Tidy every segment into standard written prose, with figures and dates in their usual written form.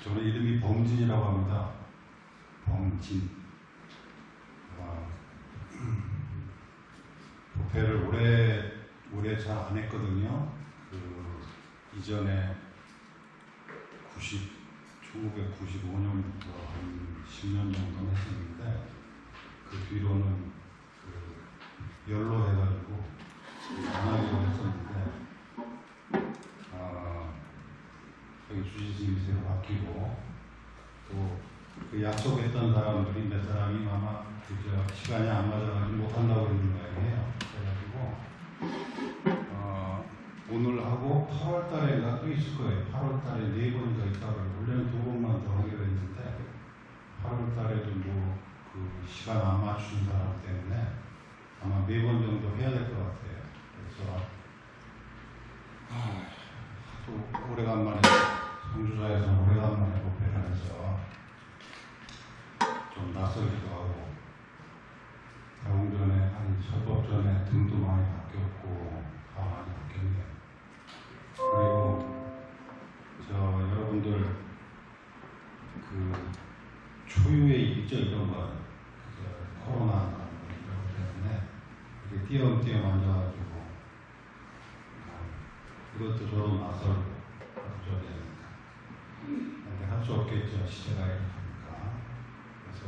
저는 이름이 범진이라고 합니다. 범진. 부패를 오래 잘 안 했거든요. 이전에 1995년부터 한 10년 정도 했었는데, 그 뒤로는 연로해가지고 안 하기로 했었는데, 여기 주지스님이 새로 바뀌고, 또 그 약속했던 사람들이 몇 사람이 아마 시간이 안 맞아가지고 못한다고 그러는 거예요. 그래가지고 오늘 하고 8월 달에가 또 있을 거예요. 8월 달에 4번 더 있다고 해요. 원래는 2번만 더 하기로 했는데 8월 달에도 그 시간 안 맞추는 사람 때문에 아마 4번 정도 해야 될 것 같아요. 그래서 또 오래간만에 성주사에서 오래간만에 법회를 해서 좀 낯설기도 하고, 가공 전에 한 설법 전에 등도 많이 바뀌었고 다 많이 바뀌었네요. 그리고 여러분들 그 초유의 일죠, 이런 거 코로나 이런 것 때문에 이렇게 띄엄띄엄 앉아가지고 이것도 저도 낯설고 저도 근데 할 수 없겠죠, 시대가 이렇게. 그래서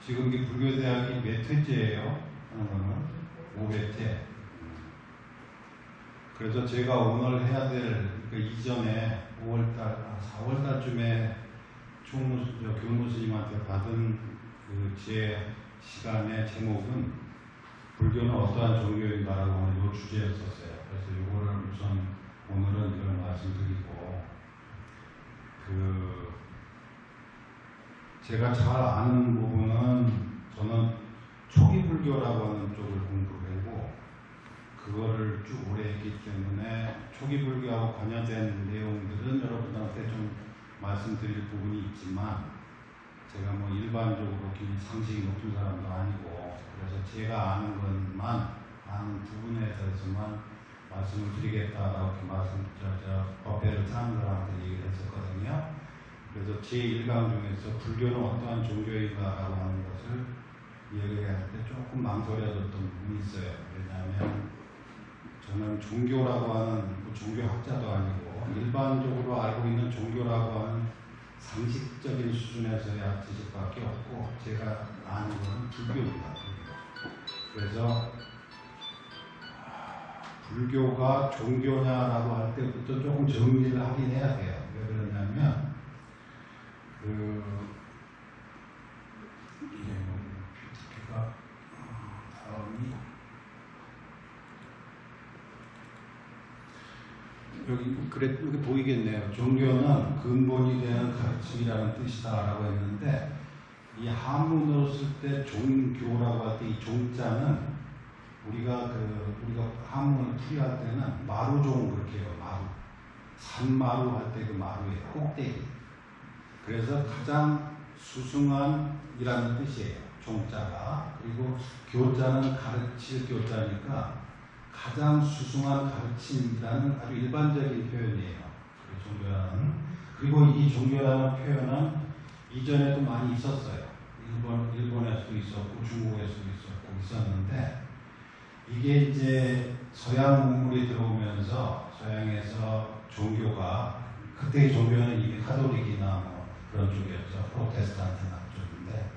지금 이 불교대학이 몇 회째예요? 하는 거는 5회째. 그래서 제가 오늘 해야 될 이전에 4월달쯤에 교무스님한테 받은 제 시간의 제목은 불교는 어떠한 종교인가라고 하는 이 주제였었어요. 그래서 이거를 우선 오늘은 이걸 말씀드리고, 제가 잘 아는 부분은 저는 초기 불교라고 하는 쪽을 공부를 하고, 그거를 쭉 오래 했기 때문에 초기 불교하고 관여된 내용들은 여러분들한테 좀 말씀드릴 부분이 있지만, 제가 뭐 일반적으로 상식이 높은 사람도 아니고, 그래서 제가 아는 것만, 아는 부분에 대해서만 말씀을 드리겠다라고 법회를 짜는 사람한테 얘기를 했었거든요. 그래서 제1강 중에서 불교는 어떠한 종교인가라고 하는 것을 얘기할 때 조금 망설여졌던 부분이 있어요. 왜냐하면 저는 종교라고 하는 종교학자도 아니고 일반적으로 알고 있는 종교라고 하는 상식적인 수준에서야 지식밖에 없고, 제가 아는 것은 불교입니다. 그래서 불교가 종교냐라고 할 때부터 조금 정리를 하긴 해야 돼요. 왜 그러냐면 이게 다음이 여기 보이겠네요. 종교는 근본이 되는 가르침이라는 뜻이다라고 했는데, 이 한문으로 쓸 때 종교라고 할 때 이 종자는 우리가 한문을 풀이할 때는 마루종 그렇게 해요. 마루. 산마루 할 때 그 마루예요. 꼭대기. 그래서 가장 수승한이라는 뜻이에요. 종자가. 그리고 교자는 가르칠 교자니까 가장 수승한 가르침이라는 아주 일반적인 표현이에요. 종교라는. 그리고 이 종교라는 표현은 이전에도 많이 있었어요. 일본에서도 있었고 중국에서도 있었는데, 이게 이제 서양 문물이 들어오면서 서양에서 종교가, 그때의 종교는 이미 카톨릭이나 그런 쪽이었죠. 프로테스탄트나 쪽인데,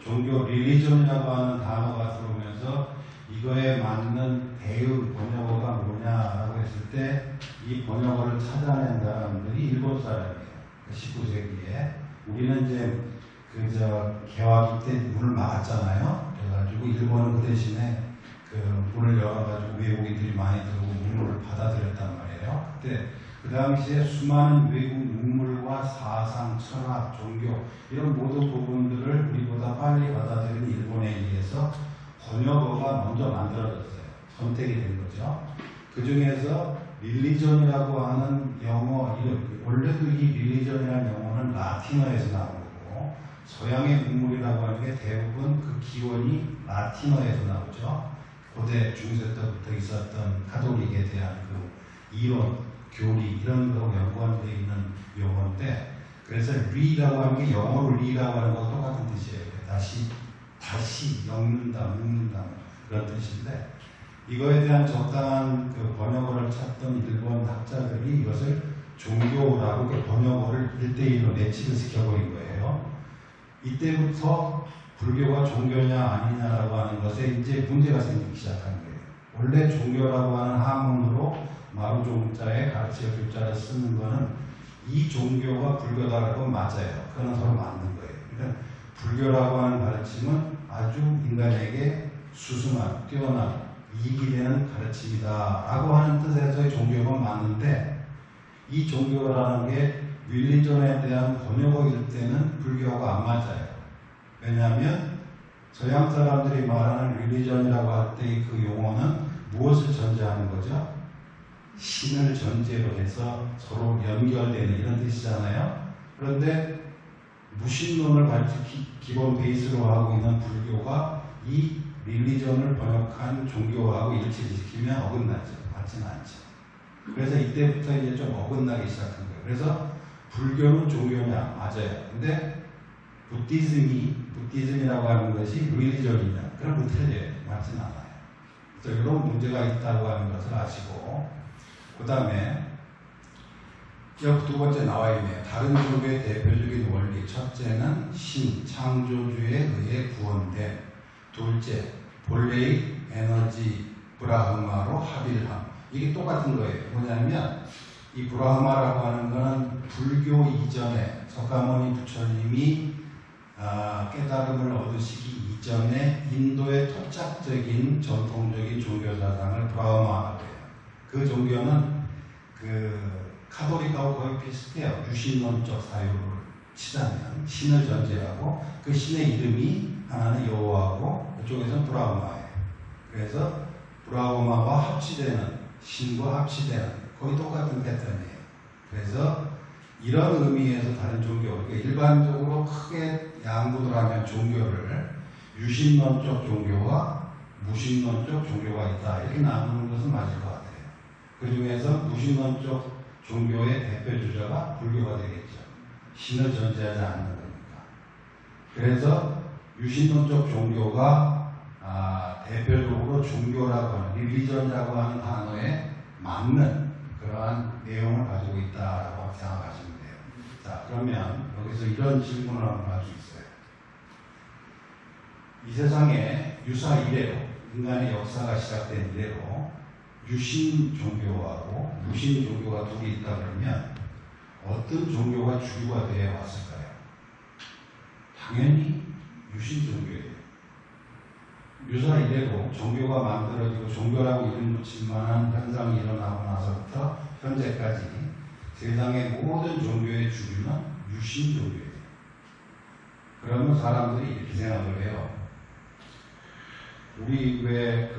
종교 리리전이라고 하는 단어가 들어오면서 이거에 맞는 대응 번역어가 뭐냐라고 했을 때 이 번역어를 찾아낸 사람들이 일본 사람이에요. 19세기에. 우리는 이제 개화기 때 문을 막았잖아요. 그래가지고 일본은 그 대신에 문을 열어가지고 외국인들이 많이 들어오고 문물을 받아들였단 말이에요. 그때 그 당시에 수많은 외국 문물과 사상, 철학, 종교 이런 모든 부분들을 우리보다 빨리 받아들인 일본에 의해서 번역어가 먼저 만들어졌어요. 선택이 된 거죠. 그 중에서 릴리전이라고 하는 영어 이름, 원래도 이 릴리전이라는 영어는 라틴어에서 나온 거고, 서양의 문물이라고 하는 게 대부분 그 기원이 라틴어에서 나오죠. 고대 중세 때부터 있었던 가톨릭에 대한 그 이론, 교리 이런 거하고 연관되어 있는 용어인데, 그래서 리라고 하는 게 영어로 리라고 하는 것과 똑같은 뜻이에요. 다시 엮는다, 묶는다 그런 뜻인데 이거에 대한 적당한 그 번역어를 찾던 일본 학자들이 이것을 종교라고 번역어를 1대1로 내치를 시켜버린 거예요. 이때부터 불교가 종교냐 아니냐라고 하는 것에 이제 문제가 생기기 시작한 거예요. 원래 종교라고 하는 한문으로 마루종자에 가르치어 교자를 쓰는 거는 이 종교가 불교다라고 맞아요. 그건 서로 맞는 거예요. 그러니까 불교라고 하는 가르침은 아주 인간에게 수승한, 뛰어난, 이익이 되는 가르침이다라고 하는 뜻에서의 종교가 맞는데 이 종교라는 게 릴리전에 대한 번역어일 때는 불교하고 안 맞아요. 왜냐하면 서양 사람들이 말하는 릴리전이라고 할 때 그 용어는 무엇을 전제하는 거죠? 신을 전제로 해서 서로 연결되는 이런 뜻이잖아요. 그런데 무신론을 기본 베이스로 하고 있는 불교가 이 릴리전을 번역한 종교하고 일치시키면 어긋나죠. 맞지는 않죠. 그래서 이때부터 이제 좀 어긋나기 시작한 거예요. 그래서 불교는 종교냐? 맞아요. 근데 부디즘이라고 하는 것이 릴리전이냐? 그럼 틀려요. 맞지는 않아요. 그래서 이런 문제가 있다고 하는 것을 아시고 그 다음에 여기 두 번째 나와 있네요. 다른 종교의 대표적인 원리. 첫째는 신, 창조주에 의해 구원된. 둘째, 본래의 에너지 브라흐마로 합일함. 이게 똑같은 거예요. 뭐냐면 이 브라흐마라고 하는 거는 불교 이전에 석가모니 부처님이 깨달음을 얻으시기 이전에 인도의 토착적인 전통적인 종교 사상을 브라흐마라고 해요. 그 종교는 그 카톨릭하고 거의 비슷해요. 유신론적 사유를 치자면 신을 전제하고 그 신의 이름이 하나는 여호와고 그쪽에서는 브라흐마예요. 그래서 브라흐마와 합치되는 신과 합치되는 거의 똑같은 패턴이에요. 그래서 이런 의미에서 다른 종교, 그러니까 일반적으로 크게 양분을 하면 종교를 유신론적 종교와 무신론적 종교가 있다 이렇게 나누는 것은 맞을 것 같아요. 그 중에서 무신론적 종교의 대표 주자가 불교가 되겠죠. 신을 전제하지 않는 거니까. 그래서 유신론적 종교가 대표적으로 종교라고 하는 릴리전이라고 하는 단어에 맞는 그러한 내용을 가지고 있다라고 생각하시면 돼요. 자, 그러면 여기서 이런 질문을 한번 할 수 있어요. 이 세상에 유사 이래로 인간의 역사가 시작된 이래로 유신 종교하고 무신 종교가 두 개 있다 그러면 어떤 종교가 주류가 되어 왔을까요? 당연히 유신 종교예요. 유사 이래로 종교가 만들어지고 종교라고 이름 붙일 만한 현상이 일어나고 나서부터 현재까지 세상의 모든 종교의 주류는 유신 종교예요. 그러면 사람들이 이렇게 생각을 해요. 우리 왜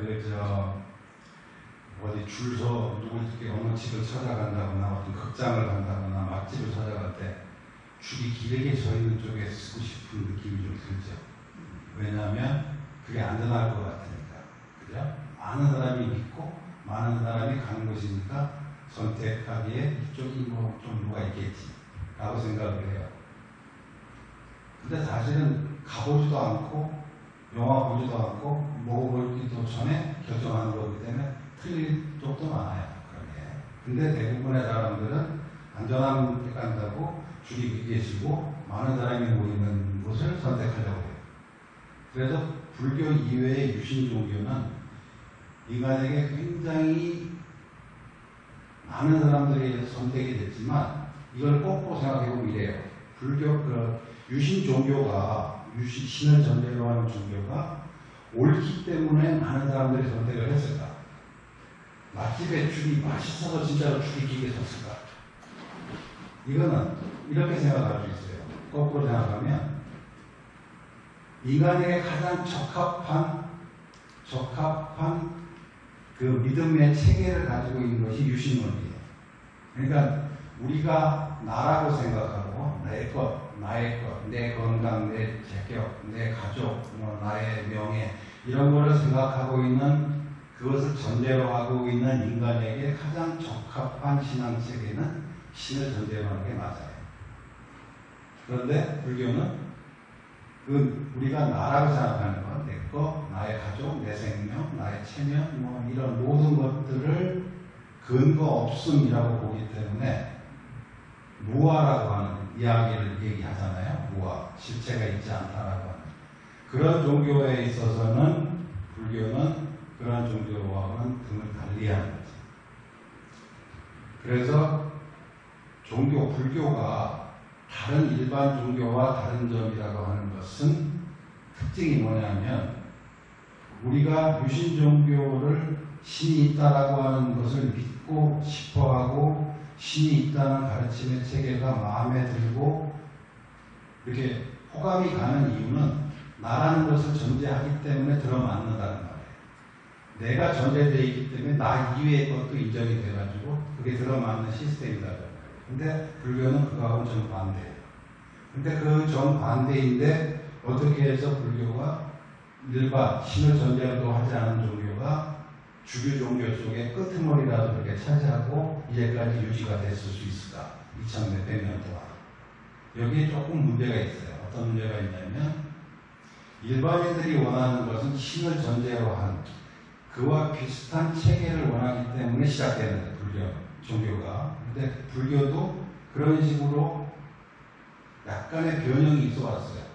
어디 줄서 누구 이렇게 어느 집을 찾아간다거나 어떤 극장을 간다거나 맛집을 찾아갈 때 줄이 길게 서 있는 쪽에 쓰고 싶은 느낌이 좀 들죠. 왜냐하면 그게 안전할 것 같으니까. 그죠? 많은 사람이 믿고 많은 사람이 가는 곳이니까 선택하기에 이쪽이 뭐 좀 누가 있겠지 라고 생각을 해요. 근데 사실은 가보지도 않고 영화 보지도 않고 먹어보기도 전에 결정하는 거기 때문에 틀릴 쪽도 많아요. 그러게. 근데 대부분의 사람들은 안전한 데 간다고 줄이 길게 서고 많은 사람이 모이는 곳을 선택하려고 해요. 그래서 불교 이외의 유신 종교는 인간에게 굉장히 많은 사람들이 선택이 됐지만 이걸 꼭 생각해보면 이래요. 유신 종교가 신을 전제로 하는 종교가 옳기 때문에 많은 사람들이 선택을 했을까? 맛집에 줄이 맛있어서 진짜로 줄이 길게 섰을까? 이거는 이렇게 생각할 수 있어요. 거꾸로 생각하면 인간에게 가장 적합한 그 믿음의 체계를 가지고 있는 것이 유신론이에요. 그러니까 우리가 나라고 생각하고 내 것, 나의 것, 내 건강, 내 재격, 내 가족, 나의 명예 이런 거를 생각하고 있는 그것을 전제로 하고 있는 인간에게 가장 적합한 신앙 체계는 신을 전제로 하는 게 맞아요. 그런데 불교는 그 우리가 나라고 생각하는 건 내 거, 나의 가족, 내 생명, 나의 체면, 뭐 이런 모든 것들을 근거 없음이라고 보기 때문에 무아라고 하는 이야기를 얘기하잖아요. 무아, 실체가 있지 않다라고 하는. 그런 종교에 있어서는 불교는 그런 종교와는 등을 달리하는 거죠. 그래서 불교가 다른 일반 종교와 다른 점이라고 하는 것은 특징이 뭐냐면 우리가 유신 종교를 신이 있다라고 하는 것을 믿고 싶어하고 신이 있다는 가르침의 체계가 마음에 들고 이렇게 호감이 가는 이유는 나라는 것을 전제하기 때문에 들어맞는다는 말이에요. 내가 전제되어 있기 때문에 나 이외의 것도 인정이 돼가지고 그게 들어맞는 시스템이다. 근데 불교는 그거하고는 정반대예요. 근데 그 정반대인데 어떻게 해서 불교가 일반 신을 전제로 하지 않은 종교가 주류 종교 속의 끄트머리라도 그렇게 차지하고 이제까지 유지가 됐을 수 있을까? 2000몇백 년 동안. 여기에 조금 문제가 있어요. 어떤 문제가 있냐면 일반인들이 원하는 것은 신을 전제로 한 그와 비슷한 체계를 원하기 때문에 시작되는 거예요. 불교 종교가. 근데 불교도 그런 식으로 약간의 변형이 있어 왔어요.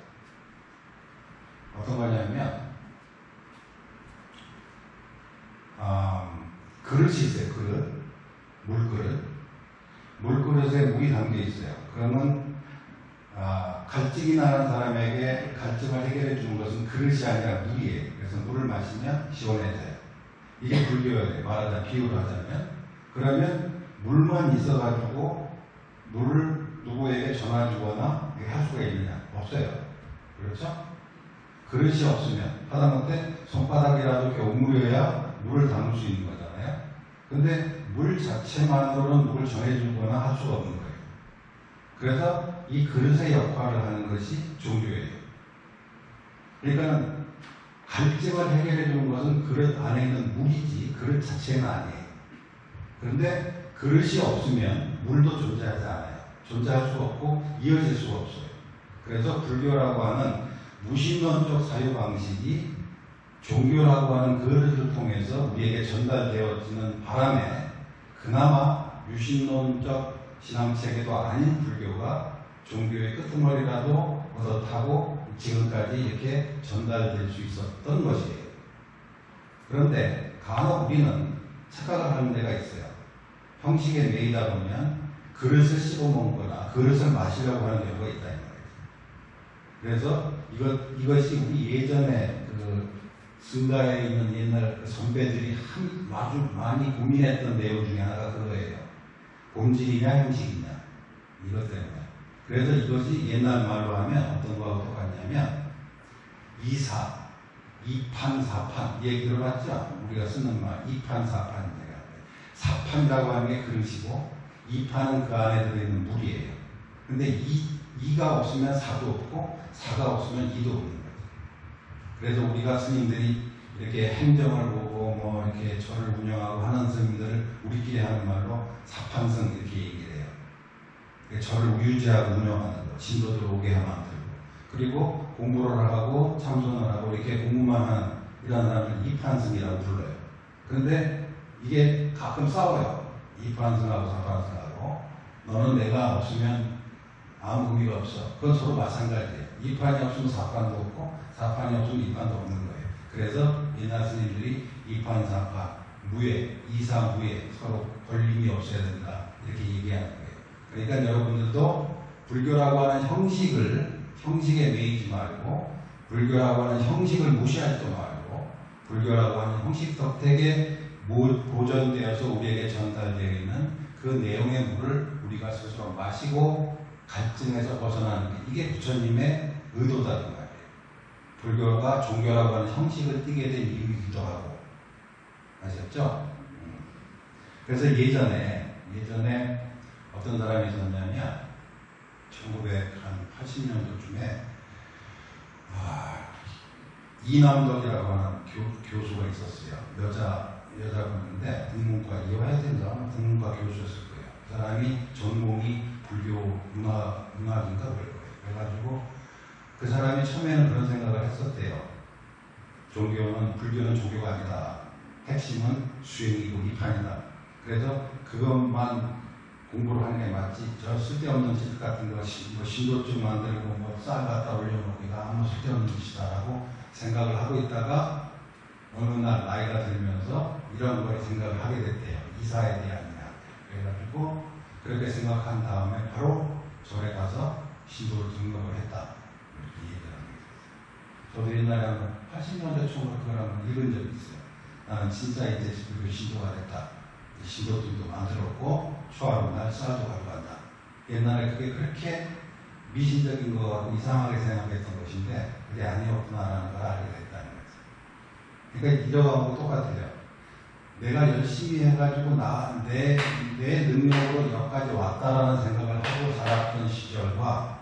어떤 거냐면 그릇이 있어요. 그릇. 물그릇. 물그릇에 물이 담겨 있어요. 그러면 갈증이 나는 사람에게 갈증을 해결해 주는 것은 그릇이 아니라 물이에요. 그래서 물을 마시면 시원해져요. 이게 불교예요. 말하자면 비유를 하자면. 그러면 물만 있어가지고 물을 누구에게 전화주거나 할 수가 있느냐? 없어요. 그렇죠? 그릇이 없으면 하다못해 손바닥이라도 이렇게 오므려야 물을 담을 수 있는 거잖아요. 근데 물 자체만으로는 물을 전해주거나 할 수가 없는 거예요. 그래서 이 그릇의 역할을 하는 것이 종교예요. 그러니까 갈증을 해결해 주는 것은 그릇 안에 있는 물이지 그릇 자체는 아니에요. 그런데 그릇이 없으면 물도 존재하지 않아요. 존재할 수가 없고 이어질 수가 없어요. 그래서 불교라고 하는 무신론적 사유방식이 종교라고 하는 그릇을 통해서 우리에게 전달되어지는 바람에 그나마 유신론적 신앙체계도 아닌 불교가 종교의 끄트머리라도 얻어타고 지금까지 이렇게 전달될 수 있었던 것이에요. 그런데 간혹 우리는 착각을 하는 데가 있어요. 형식에 매이다 보면 그릇을 씹어먹거나 그릇을 마시려고 하는 경우가 있다. 그래서 이것이 우리 예전에 승가에 있는 옛날 선배들이 아주 많이 고민했던 내용 중에 하나가 그거예요. 본질이냐 형식이냐 이것 때문에. 그래서 이것이 옛날 말로 하면 어떤 거하고 똑같냐면 이사, 이판사판 얘기 들어봤죠? 우리가 쓰는 말 이판사판. 사판이라고 하는 게 그릇이고 이판은 그 안에 들어있는 물이에요. 근데 이가 없으면 사도 없고 사가 없으면 이도 없는 거죠. 그래서 우리가 스님들이 이렇게 행정을 보고 뭐 이렇게 절을 운영하고 하는 스님들을 우리끼리 하는 말로 사판성 이렇게 얘기를 해요. 절을 유지하고 운영하는 거, 신도들 오게 하면 안 되고, 그리고 공부를 하고 참선을 하고 이렇게 공부만 하는 이런 사람을 이판승이라고 불러요. 그런데 이게 가끔 싸워요. 이판승하고 사판승하고. 너는 내가 없으면 아무 의미가 없어. 그건 서로 마찬가지예요. 이판이 없으면 사판도 없고 사판이 없으면 이판도 없는 거예요. 그래서 옛날 스님들이 이판, 사판, 무예, 이사, 무예 서로 걸림이 없어야 된다. 이렇게 얘기하는 거예요. 그러니까 여러분들도 불교라고 하는 형식에 매이지 말고 불교라고 하는 형식을 무시하지도 말고 불교라고 하는 형식 덕택에 보존되어서 우리에게 전달되어 있는 그 내용의 물을 우리가 스스로 마시고 갈증에서 벗어나는 게 이게 부처님의 의도다는 말이에요. 불교가 종교라고 하는 형식을 띠게 된 이유이기도 하고. 아셨죠? 그래서 예전에 어떤 사람이 있었냐면 1980년도쯤에 이남덕이라고 하는 교수가 있었어요. 여자분인데 국문과 이화여대인가 국문과 교수였을 거예요. 그 사람이 전공이 불교 문학인가 그럴 거예요. 그래가지고 그 사람이 처음에는 그런 생각을 했었대요. 불교는 종교가 아니다. 핵심은 수행이고 이판이다. 그래서 그것만 공부를 하는 게 맞지. 저 쓸데없는 짓 같은 거, 신도증 만들고 쌀 갖다 올려놓고 이거 아무 쓸데없는 짓이다라고 생각을 하고 있다가 어느 날 나이가 들면서 이런 걸 생각을 하게 됐대요. 이사에 대한 이야기. 그래가지고 그렇게 생각한 다음에 바로 절에 가서 신도를 등록을 했다. 이렇게 얘기를 하게 됐어요. 저도 옛날에 한 80년대 초로 그걸 한번 읽은 적이 있어요. 나는 진짜 이제 그 신도가 됐다. 신도증도 만들었고 초하루 날 쌀도 가져간다. 옛날에 그게 그렇게 미신적인 거 같고 이상하게 생각했던 것인데 그게 아니었구나라는 걸 알게 됐다는 거죠. 그러니까 이러하고 똑같아요. 내가 열심히 해가지고 내 능력으로 여기까지 왔다라는 생각을 하고 살았던 시절과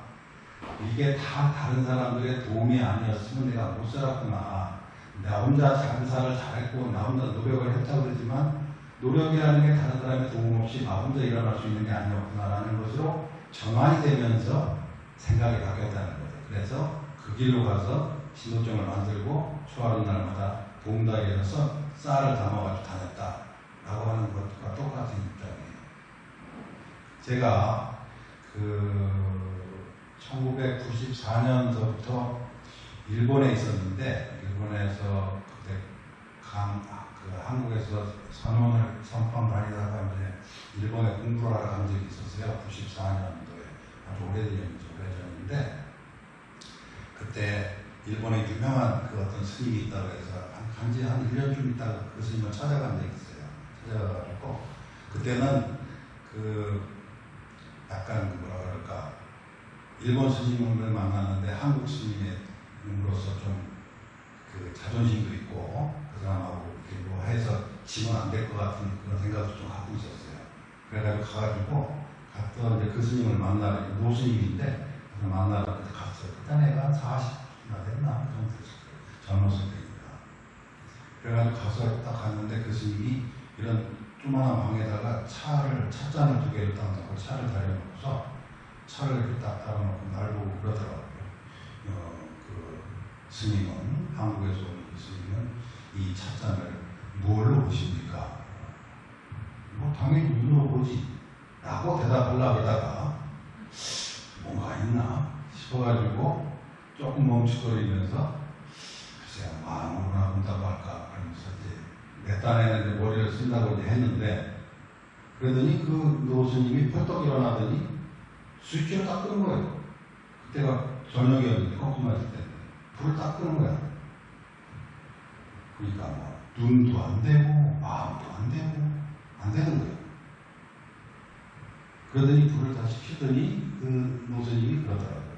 이게 다 다른 사람들의 도움이 아니었으면 내가 못 살았구나. 나 혼자 장사를 잘했고 나 혼자 노력을 했다고 그러지만 노력이라는 게 다른 사람의 도움 없이 나 혼자 일어날 수 있는 게 아니었구나라는 것으로 전환이 되면서 생각이 바뀌었다는 거죠. 그래서 그 길로 가서 신도증을 만들고 초하루 날마다 봉다리에서 쌀을 담아가지고 다녔다라고 하는 것과 똑같은 입장이에요. 제가 1994년서부터 일본에 있었는데 일본에서 그때 한국에서 선포를 다니다가 이제 일본에 공부를 하러 간 적이 있었어요. 94년도에 아주 오래전인데 그때 일본에 유명한 그 어떤 스님이 있다고 해서 간지 한 1년쯤 있다가 그 스님을 찾아간 적이 있어요. 찾아가가지고 그때는 약간 뭐라 그럴까 일본 스님을 만났는데 한국 스님으로서 좀 자존심도 있고 그 사람하고 이렇게 뭐 해서 지면 안 될 것 같은 그런 생각도 좀 갖고 있었어요. 그래가지고 갔던 이제 그 스님을 만나러 노 스님인데 만나러 갔어요. 그때 내가 40나 됐나 정도 됐었어요. 젊었을 때니까. 그래가지고 가서 딱 갔는데 그 스님이 이런 조그만한 방에다가 찻잔을 2개를 딱 넣고 차를 달여놓고서 차를 이렇게 딱 달아놓고 날 보고 그러더라고요. 그 스님은 한국에서 온 이 스님은 이 찻잔을 뭘로 보십니까? 뭐 당연히 눈으로 보지 라고 대답하려고 하다가 뭔가 있나 싶어가지고 조금 멈칫거리면서 글쎄요 마음으로나 본다고 할까 그러면서 이제 몇 단에 머리를 쓴다고 이제 했는데 그러더니 그 노스님이 펄떡 일어나더니 스위치를 딱 끄는 거예요. 그때가 저녁이었는데 컴컴했을 때 불을 딱 끄는 거야. 그러니까 뭐 눈도 안 되고 마음도 안 되는 거예요. 그러더니 불을 다시 켜더니 그 노스님이 그러더라고요.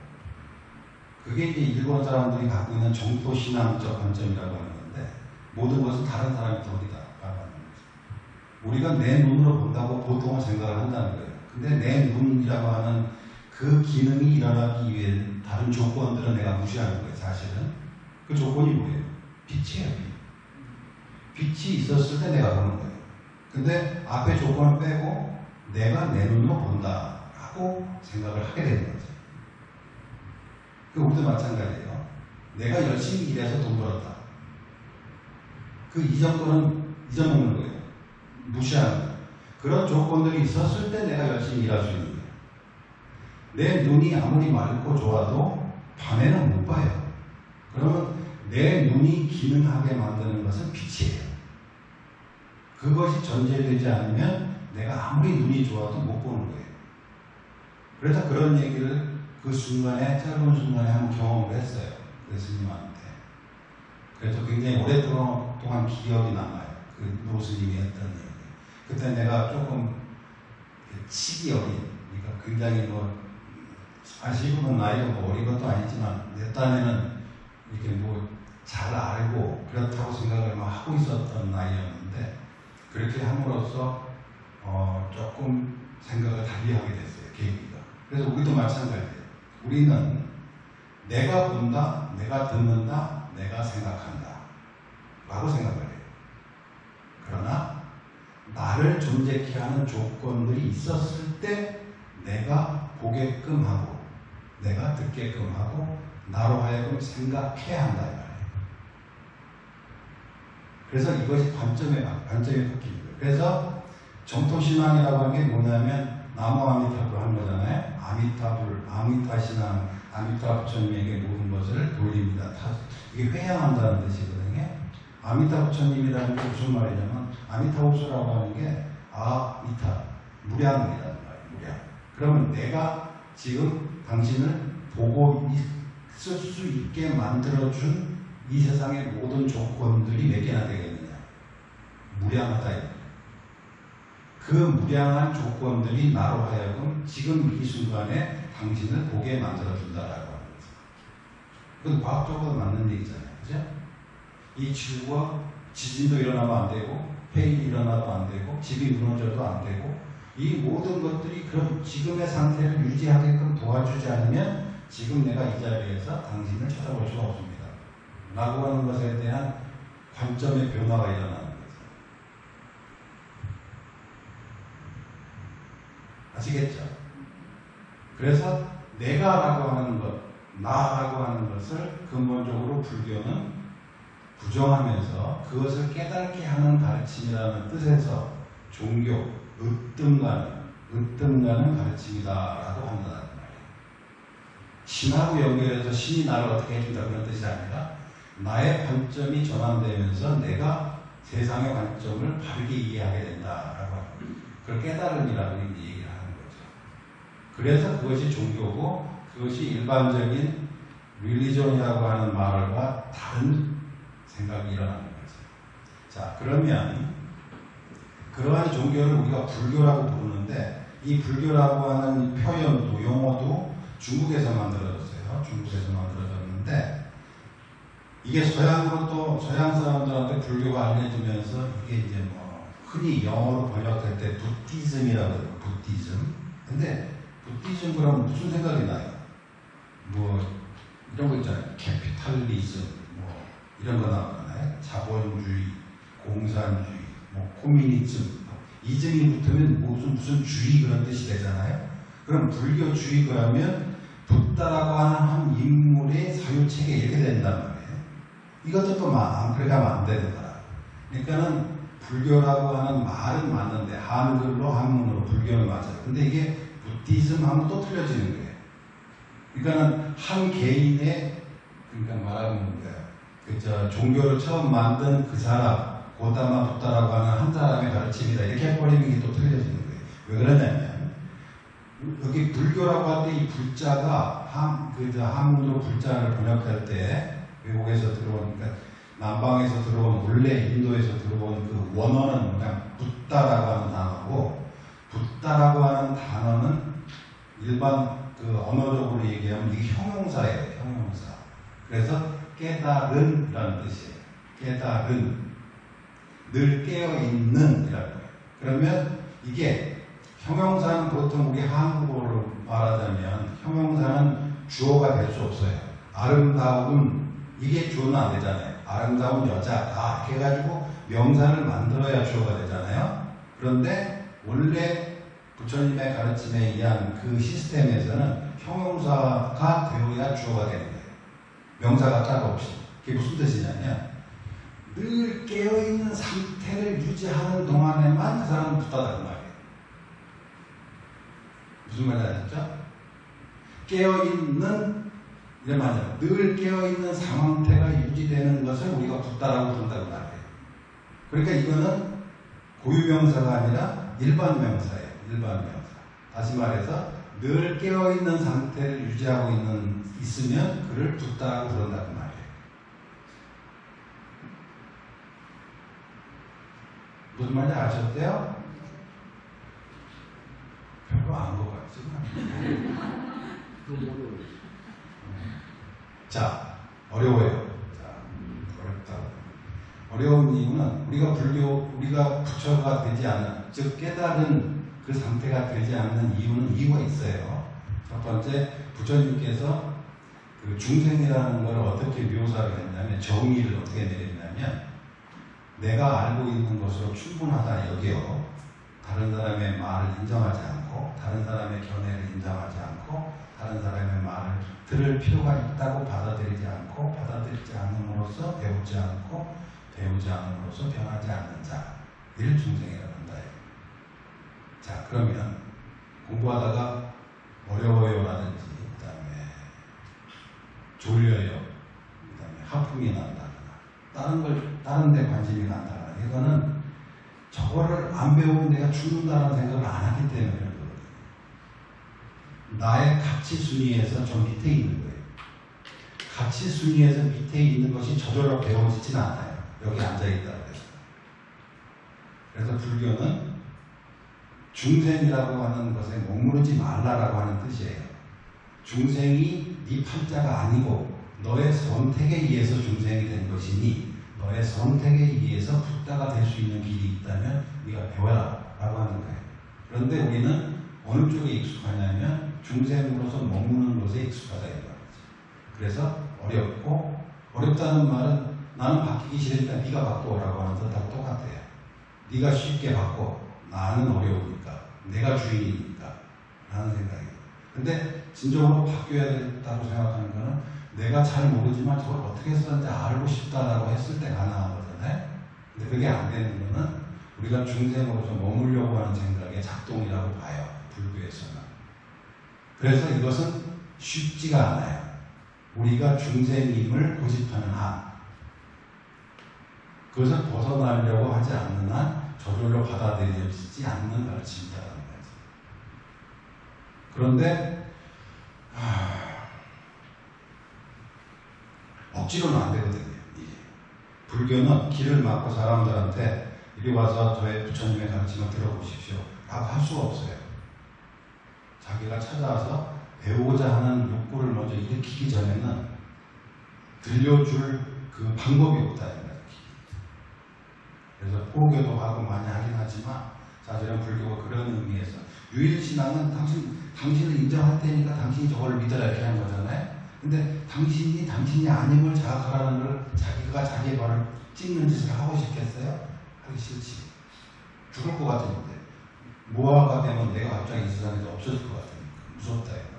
그게 이제 일본 사람들이 갖고 있는 정토신앙적 관점이라고 하는 건데 모든 것은 다른 사람이 덕이다 라고 하는 거죠. 우리가 내 눈으로 본다고 보통은 생각을 한다는 거예요. 근데 내 눈이라고 하는 그 기능이 일어나기 위해 다른 조건들은 내가 무시하는 거예요. 사실은 그 조건이 뭐예요? 빛이에요. 빛이 있었을 때 내가 보는 거예요. 근데 앞에 조건을 빼고 내가 내 눈으로 본다라고 생각을 하게 되는 거죠. 우리도 마찬가지예요. 내가 열심히 일해서 돈 벌었다. 그 이전거는 잊어먹는 거예요. 무시하는 거예요. 그런 조건들이 있었을 때 내가 열심히 일할 수 있는 거예요. 내 눈이 아무리 맑고 좋아도 밤에는 못 봐요. 그러면 내 눈이 기능하게 만드는 것은 빛이에요. 그것이 전제되지 않으면 내가 아무리 눈이 좋아도 못 보는 거예요. 그래서 그런 얘기를 그 순간에, 짧은 순간에 한번 경험을 했어요. 그 스님한테. 그래서 굉장히 오랫동안 기억이 남아요. 그 노스님이 했던 얘기. 그때 내가 조금 치기 어린, 그러니까 굉장히 뭐, 40은 나이가 뭐 어린 것도 아니지만, 내 딴에는 이렇게 뭐 잘 알고 그렇다고 생각을 막 하고 있었던 나이였는데, 그렇게 함으로써 조금 생각을 달리 하게 됐어요. 계기가. 그래서 우리도 마찬가지예요. 우리는 내가 본다, 내가 듣는다, 내가 생각한다 라고 생각을 해요. 그러나 나를 존재케 하는 조건들이 있었을 때 내가 보게끔 하고 내가 듣게끔 하고 나로 하여금 생각해야 한다 이 말이에요. 그래서 이것이 관점이 바뀌는 거예요. 그래서 정토신앙이라고 하는 게 뭐냐면 나무 아미타불 하는 거잖아요. 아미타 신앙, 아미타 부처님에게 모든 것을 돌립니다. 이게 회양한다는 뜻이거든요. 아미타 부처님이라는 게 무슨 말이냐면 아미타호소라고 하는 게 아미타, 무량이라는 말이에요. 무량. 그러면 내가 지금 당신을 보고 있을 수 있게 만들어준 이 세상의 모든 조건들이 몇 개나 되겠느냐. 무량하다. 그 무량한 조건들이 나로 하여금 지금 이 순간에 당신을 보게 만들어준다라고 하는 거죠. 그건 과학적으로 맞는 얘기잖아요. 그죠? 이 지구가 지진도 일어나면 안 되고 해일이 일어나도 안 되고 집이 무너져도 안 되고 이 모든 것들이 그런 지금의 상태를 유지하게끔 도와주지 않으면 지금 내가 이 자리에서 당신을 찾아볼 수가 없습니다. 라고 하는 것에 대한 관점의 변화가 일어나는 거죠. 아시겠죠? 그래서 내가라고 하는 것, 나라고 하는 것을 근본적으로 불교는 부정하면서 그것을 깨닫게 하는 가르침이라는 뜻에서 종교, 으뜸가는 가르침이다라고 한다는 말이에요. 신하고 연결해서 신이 나를 어떻게 해준다 그런 뜻이 아니라 나의 관점이 전환되면서 내가 세상의 관점을 바르게 이해하게 된다라고 하는 거예요. 그걸 깨달음이라고 얘기를 하는 거죠. 그래서 그것이 종교고 그것이 일반적인 릴리전이라고 하는 말과 다른 생각이 일어나는 거죠. 자, 그러면 그러한 종교를 우리가 불교라고 부르는데 이 불교라고 하는 표현도 용어도 중국에서 만들어졌어요. 중국에서 만들어졌는데 이게 서양으로 또 서양 사람들한테 불교가 알려지면서 이게 이제 뭐 흔히 영어로 번역될 때 부티즘이라고 해요. 부티즘. 근데 부티즘 그러면 무슨 생각이 나요? 뭐 이런 거 있잖아요. 캐피탈리즘 뭐 이런 거 나오잖아요. 자본주의, 공산주의, 뭐 코미니즘, 이즘이 붙으면 무슨 주의 그런 뜻이 되잖아요. 그럼 불교주의 그러면 붓다라고 하는 한 인물의 사유체계 이렇게 된단 말이에요. 이것도 또 그렇게 하면 안 되는 거라. 그러니까는 불교라고 하는 말은 맞는데 한글로 한문으로 불교는 맞아요. 근데 이게 부티즘 하면 또 틀려지는 거예요. 그러니까는 한 개인의 그러니까 말하면 뭐예요? 종교를 처음 만든 그 사람 고다마 붓다라고 하는 한 사람의 가르침이다. 이렇게 해버리는 게 또 틀려지는 거예요. 왜 그러냐면 여기 불교라고 할 때 이 불자가 한문으로 불자를 번역할 때 외국에서 들어온, 그러니까 남방에서 들어온, 원래 인도에서 들어온 그 원어는 그냥 붓다라고 하는 단어고, 붓다라고 하는 단어는 일반 그 언어적으로 얘기하면 이게 형용사예요. 형용사. 그래서 깨달은이라는 뜻이에요. 깨달은. 늘 깨어있는 이라는 거예요. 그러면 이게 형용사는 보통 우리 한국어로 말하자면 형용사는 주어가 될 수 없어요. 아름다운 이게 주어는 안 되잖아요. 아름다운 여자다 이렇게 해가지고 명사를 만들어야 주어가 되잖아요. 그런데 원래 부처님의 가르침에 의한 그 시스템에서는 형용사가 되어야 주어가 되는 거예요. 명사가 따로 없이. 그게 무슨 뜻이냐면 늘 깨어있는 상태를 유지하는 동안에만 그 사람은 붙다는 말이에요. 무슨 말인지 아시죠? 깨어있는 이런 말이에요. 늘 깨어있는 상태가 유지되는 것을 우리가 붙다라고 부른다고 말해요. 그러니까 이거는 고유명사가 아니라 일반 명사예요. 일반 명사. 다시 말해서 늘 깨어있는 상태를 유지하고 있으면 그를 붙다라고 부른다고 말해요. 무슨 말인지 아셨대요? 별로 안 것 같지만. 자, 어려워요. 자, 어렵다. 어려운 이유는 우리가 부처가 되지 않는, 즉 깨달은 그 상태가 되지 않는 이유가 있어요. 첫 번째, 부처님께서 그 중생이라는 걸 어떻게 묘사를 했냐면, 정의를 어떻게 내렸냐면, 내가 알고 있는 것으로 충분하다 여기요. 다른 사람의 말을 인정하지 않고, 다른 사람의 견해를 인정하지 않고, 다른 사람의 말을 들을 필요가 있다고 받아들이지 않고 받아들이지 않음으로써 배우지 않고 배우지 않음으로써 변하지 않는 자, 이를 중생이라고 한다. 자, 그러면 공부하다가 어려워요라든지 그 다음에 졸려요, 그 다음에 하품이 난다거나 다른 데 관심이 간다거나, 이거는 저거를 안 배우면 내가 죽는다는 생각을 안 하기 때문에 그런 거거든요. 나의 가치 순위에서 좀 밑에 있는 거예요. 가치 순위에서 밑에 있는 것이 저절로 배워지진 않아요. 여기 앉아있다고 해서. 그래서 불교는 중생이라고 하는 것에 머무르지 말라라고 하는 뜻이에요. 중생이 네 팔자가 아니고 너의 선택에 의해서 중생이 된 것이니 너의 선택에 의해서 붓다가 될 수 있는 길이 있다면 네가 배워라 라고 하는 거예요. 그런데 우리는 어느 쪽에 익숙하냐면 중생으로서 머무는 것에 익숙하다 이거죠. 그래서 어렵고, 어렵다는 말은 나는 바뀌기 싫으니까 네가 바꿔라고 하는 것하고 똑같아요. 네가 쉽게 바꿔, 나는 어려우니까, 내가 주인이니까 라는 생각이에요. 근데 진정으로 바뀌어야 된다고 생각하는 거는 내가 잘 모르지만 저걸 어떻게 해서든지 알고 싶다라고 했을 때 가능한 거잖아요. 근데 그게 안 되는 거는 우리가 중생으로서 머물려고 하는 생각의 작동이라고 봐요, 불교에서는. 그래서 이것은 쉽지가 않아요. 우리가 중생임을 고집하는 한, 그것을 벗어나려고 하지 않는 한 저절로 받아들여지지 않는 가르침이라는 거죠. 그런데 억지로는 안 되거든요. 이게. 불교는 길을 막고 사람들한테 이리 와서 저의 부처님의 가르침을 들어보십시오 라고 할 수가 없어요. 자기가 찾아와서 배우고자 하는 욕구를 먼저 일으키기 전에는 들려줄 그 방법이 없다. 그래서 포교도 하고 많이 하긴 하지만 사실은 불교가 그런 의미에서 유일신앙은 당신을 인정할 테니까 당신이 저걸 믿어라 이렇게 하는 거잖아요. 근데 당신이 아님을 자각하라는 걸 자기가 자기의 발을 찍는 짓을 하고 싶겠어요? 하기 싫지. 죽을 것 같으는데 모아가 되면 내가 갑자기 이 세상에서 없어질 것 같으니까 무섭다 이거죠.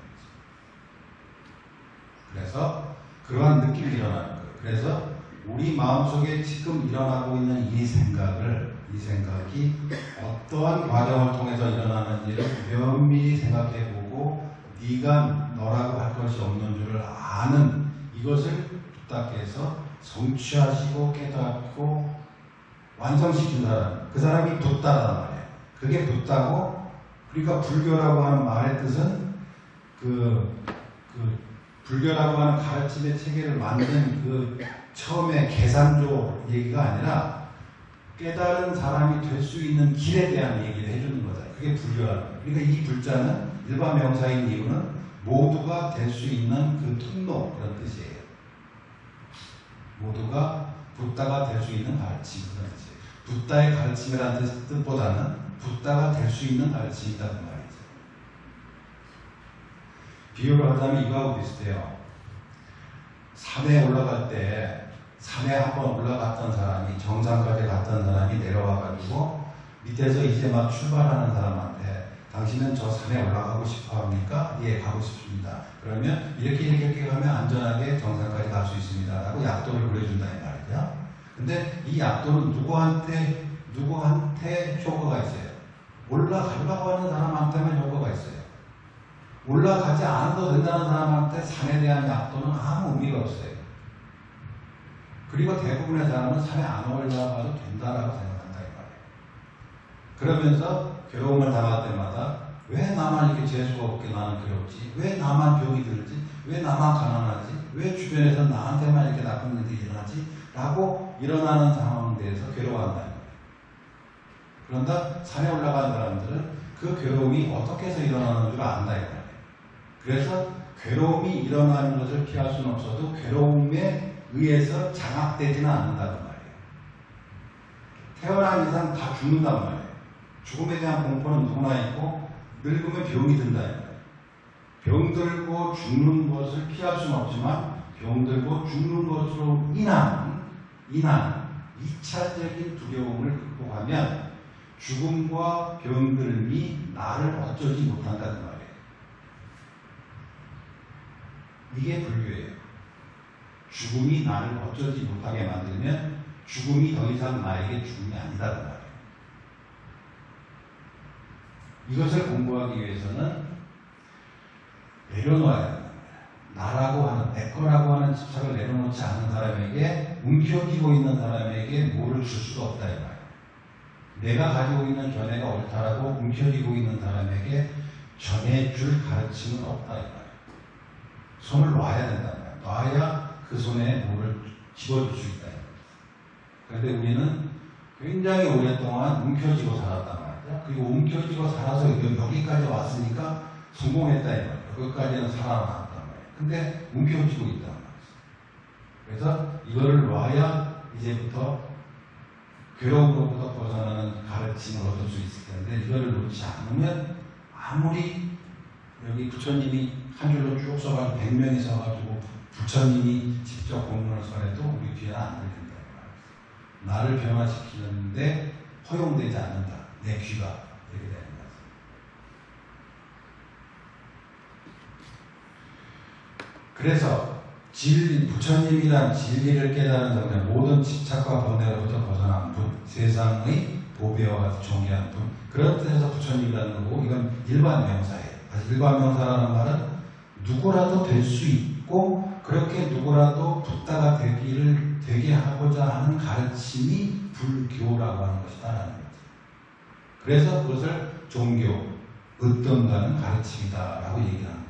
그래서 그러한 느낌이 일어나는 거예요. 그래서 우리 마음속에 지금 일어나고 있는 이 생각이 어떠한 과정을 통해서 일어나는지를 면밀히 생각해보고 네가 너라고 할 것이 없는 줄을 아는 이것을 부탁해서 성취하시고 깨닫고 완성시킨 사람, 그 사람이 붓다란 말이에요. 그게 붓다고, 그러니까 불교라고 하는 말의 뜻은 불교라고 하는 가르침의 체계를 만든 그 처음에 계산조 얘기가 아니라 깨달은 사람이 될 수 있는 길에 대한 얘기를 해주는 거다. 그게 불교라는 거예요. 그러니까 이 불자는 일반 명사인 이유는 모두가 될 수 있는 그 통로, 그런 뜻이에요. 모두가 붓다가 될 수 있는 가르침, 그런 뜻이에요. 붓다의 가르침이라는 뜻보다는 붓다가 될 수 있는 가르침이라는 말이죠. 비유를 하자면 이거하고 비슷해요. 산에 올라갈 때 산에 한번 올라갔던 사람이, 정상까지 갔던 사람이 내려와가지고 밑에서 이제 막 출발하는 사람한테 당신은 저 산에 올라가고 싶어 합니까? 예, 가고 싶습니다. 그러면 이렇게 가면 안전하게 정상까지 갈 수 있습니다 라고 약도를 보여준다는 말이죠. 근데 이 약도는 누구한테 효과가 있어요? 올라가려고 하는 사람한테만 효과가 있어요. 올라가지 않아도 된다는 사람한테 산에 대한 약도는 아무 의미가 없어요. 그리고 대부분의 사람은 산에 안 올라가도 된다라고 생각한다 이 말이에요. 그러면서 괴로움을 당할 때마다 왜 나만 이렇게 재수가 없게 나는 괴롭지? 왜 나만 병이 들지? 왜 나만 가난하지? 왜 주변에서 나한테만 이렇게 나쁜 일들이 일어나지? 라고 일어나는 상황에 대해서 괴로워한다는 거예요. 그런데 산에 올라간 사람들은 그 괴로움이 어떻게 해서 일어나는 줄 안다 이 말이에요. 그래서 괴로움이 일어나는 것을 피할 수는 없어도 괴로움에 의해서 장악되지는 않는다는 말이에요. 태어난 이상 다 죽는단 말이에요. 죽음에 대한 공포는 누구나 있고 늙으면 병이 든다는 거예요. 병들고 죽는 것을 피할 수는 없지만 병들고 죽는 것으로 인한 2차적인 두려움을 극복하면 죽음과 병들음이 나를 어쩌지 못한다는 말이에요. 이게 불교예요. 죽음이 나를 어쩌지 못하게 만들면 죽음이 더 이상 나에게 죽음이 아니다 그 말이에요. 이것을 공부하기 위해서는 내려놓아야 된다. 나라고 하는, 내 거라고 하는 집착을 내려놓지 않은 사람에게, 움켜쥐고 있는 사람에게 뭐를 줄 수가 없다 이 말이에요. 내가 가지고 있는 견해가 옳다라고 움켜쥐고 있는 사람에게 전해줄 가르침은 없다 이 말이에요. 손을 놔야 된단 말이에요. 놔야 그 손에 뭐를 집어줄 수 있다 이 말이에요. 그런데 우리는 굉장히 오랫동안 움켜쥐고 살았단 말이에요. 그리고 움켜쥐고 살아서 여기까지 왔으니까 성공했다 이 말이에요. 여기까지는 살아남았단 말이에요. 근데 움켜쥐고 있단 말이에요. 그래서 이거를 놔야 이제부터 괴로움으로부터 벗어나는 가르침을 얻을 수 있을 텐데, 이거를 놓지 않으면 아무리 여기 부처님이 한 줄로 쭉 써가지고 100명이 써가지고 부처님이 직접 공문을 써내도 우리 귀에는 안 들린다. 나를 변화시키는데 허용되지 않는다. 내 귀가 이렇게 되는 거죠. 그래서 부처님이란 진리를 깨달은 사람, 모든 집착과 번뇌로부터 벗어난 분, 세상의 보배와 같이 존귀한 분, 그런 뜻에서 부처님이라는 거고, 이건 일반 명사예요. 일반 명사라는 말은 누구라도 될 수 있고, 그렇게 누구라도 붓다가 되게 하고자 하는 가르침이 불교라고 하는 것이다라는 거죠. 그래서 그것을 종교, 으뜸가는 가르침이다라고 얘기하는 거죠.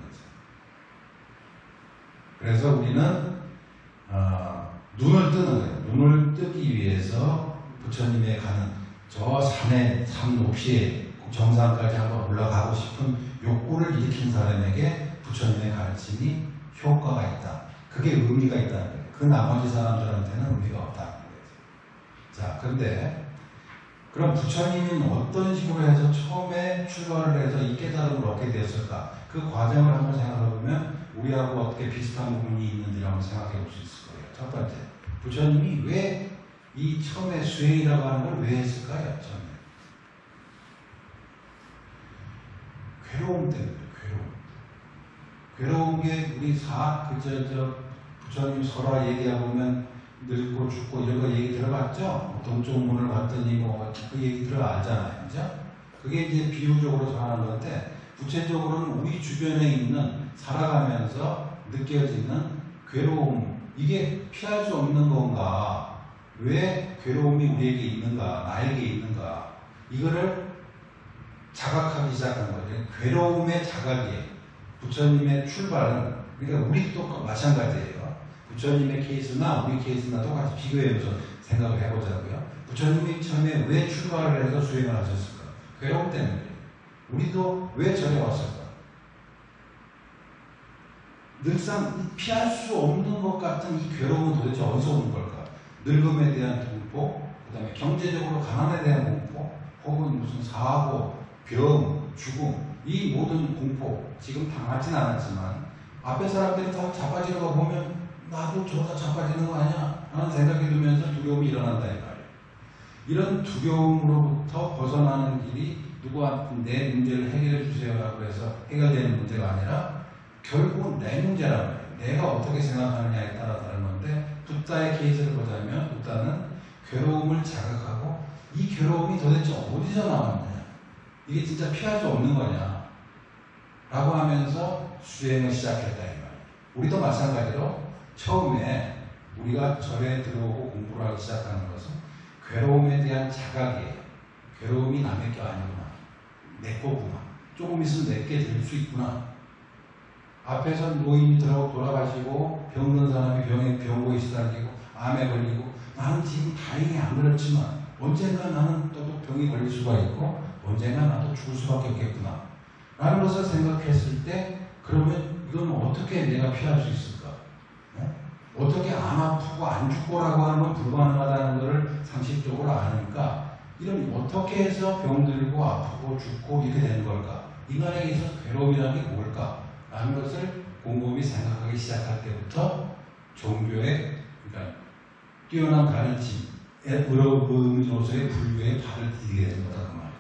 그래서 우리는 눈을 뜨는 거예요. 눈을 뜨기 위해서 부처님에 가는 저 산에, 산 높이에 정상까지 한번 올라가고 싶은 욕구를 일으킨 사람에게 부처님의 가르침이 효과가 있다. 그게 의미가 있다는 거예요. 그 나머지 사람들한테는 의미가 없다는 거예요. 자, 그런데 그럼 부처님은 어떤 식으로 해서 처음에 출가를 해서 이 깨달음을 얻게 되었을까? 그 과정을 한번 생각해 보면 우리하고 어떻게 비슷한 부분이 있는지를 한번 생각해 볼 수 있을 거예요. 첫 번째, 부처님이 왜 이 처음에 수행이라고 하는 걸 왜 했을까요? 처음에 괴로움 때문에. 괴로운 게 우리 부처님 설화 얘기하고 보면 늙고 죽고 이런 거 얘기 들어봤죠? 동쪽문을 봤더니 그 얘기 들어 알잖아요. 그죠? 그게 이제 비유적으로 전하는 건데, 구체적으로는 우리 주변에 있는 살아가면서 느껴지는 괴로움, 이게 피할 수 없는 건가? 왜 괴로움이 우리에게 있는가? 나에게 있는가? 이거를 자각하기 시작한 거죠. 괴로움의 자각이에요. 부처님의 출발은, 그러니까 우리도 마찬가지예요. 부처님의 케이스나 우리 케이스나 똑같이 비교해서 생각을 해보자고요. 부처님이 처음에 왜 출발을 해서 수행을 하셨을까? 괴로움 때문에. 우리도 왜 절에 왔을까? 늘상 피할 수 없는 것 같은 이 괴로움은 도대체 어디서 오는 걸까? 늙음에 대한 공포, 그 다음에 경제적으로 가난에 대한 공포, 혹은 무슨 사고, 병, 죽음, 이 모든 공포, 지금 당하진 않았지만 앞에 사람들이 다 자빠지는 거 보면 나도 저러다 자빠지는 거 아니야? 라는 생각이 들면서 두려움이 일어난다 이 말이에요. 이런 두려움으로부터 벗어나는 길이 누구한테 내 문제를 해결해 주세요라고 해서 해결되는 문제가 아니라 결국은 내 문제란 말이에요. 내가 어떻게 생각하느냐에 따라 다른 건데, 붓다의 케이스를 보자면 붓다는 괴로움을 자각하고 이 괴로움이 도대체 어디서 나왔느냐, 이게 진짜 피할 수 없는 거냐 라고 하면서 수행을 시작했다 이 말이에요. 우리도 마찬가지로 처음에 우리가 절에 들어오고 공부를 하기 시작하는 것은 괴로움에 대한 자각이에요. 괴로움이 남의 게 아니구나, 내 거구나, 조금 있으면 내게 될 수 있구나. 앞에서 노인이 돌아가시고 병든 사람이 병고에 시달리고 암에 걸리고, 나는 지금 다행히 안 그렇지만 언젠가 나는 또 병이 걸릴 수가 있고 언젠가 나도 죽을 수밖에 없겠구나 라는 것을 생각했을 때, 그러면 이건 어떻게 내가 피할 수 있을까? 네? 어떻게 안 아프고 안 죽고라고 하는 건 불가능하다는 것을 상식적으로 아니까, 이런 어떻게 해서 병들고 아프고 죽고 이렇게 되는 걸까? 인간에게 있어서 괴로움이라는 게 뭘까? 라는 것을 곰곰이 생각하기 시작할 때부터 종교의, 그러니까 뛰어난 가르침의 의미로서의 불교에 발을 디디게 된 거다 그 말이에요.